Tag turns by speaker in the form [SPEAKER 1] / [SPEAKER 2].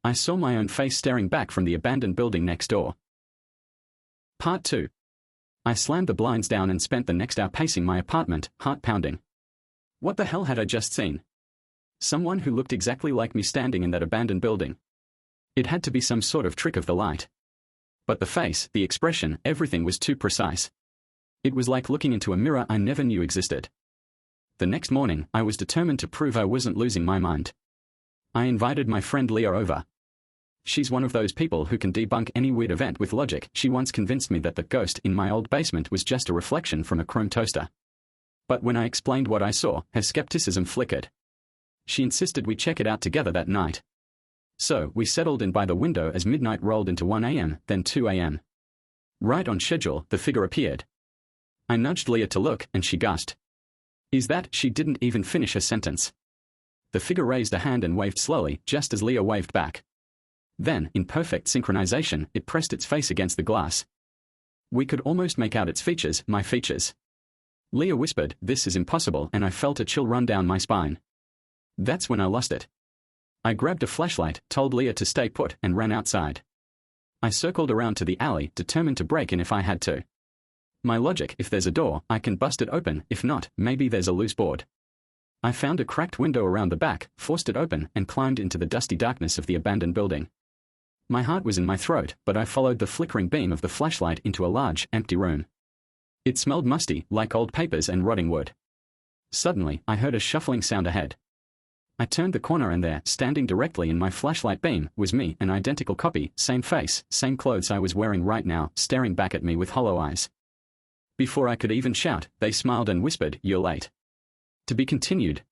[SPEAKER 1] I saw my own face staring back from the abandoned building next door. Part 2. I slammed the blinds down and spent the next hour pacing my apartment, heart pounding. What the hell had I just seen? Someone who looked exactly like me standing in that abandoned building. It had to be some sort of trick of the light. But the face, the expression, everything was too precise. It was like looking into a mirror I never knew existed. The next morning, I was determined to prove I wasn't losing my mind. I invited my friend Leah over. She's one of those people who can debunk any weird event with logic. She once convinced me that the ghost in my old basement was just a reflection from a chrome toaster. But when I explained what I saw, her skepticism flickered. She insisted we check it out together that night. So, we settled in by the window as midnight rolled into 1 a.m., then 2 a.m. Right on schedule, the figure appeared. I nudged Leah to look, and she gasped. Is that? She didn't even finish her sentence. The figure raised a hand and waved slowly, just as Leah waved back. Then, in perfect synchronization, it pressed its face against the glass. We could almost make out its features, my features. Leah whispered, "This is impossible," and I felt a chill run down my spine. That's when I lost it. I grabbed a flashlight, told Leah to stay put, and ran outside. I circled around to the alley, determined to break in if I had to. My logic: if there's a door, I can bust it open; if not, maybe there's a loose board. I found a cracked window around the back, forced it open, and climbed into the dusty darkness of the abandoned building. My heart was in my throat, but I followed the flickering beam of the flashlight into a large, empty room. It smelled musty, like old papers and rotting wood. Suddenly, I heard a shuffling sound ahead. I turned the corner and there, standing directly in my flashlight beam, was me, an identical copy, same face, same clothes I was wearing right now, staring back at me with hollow eyes. Before I could even shout, they smiled and whispered, "You're late." To be continued.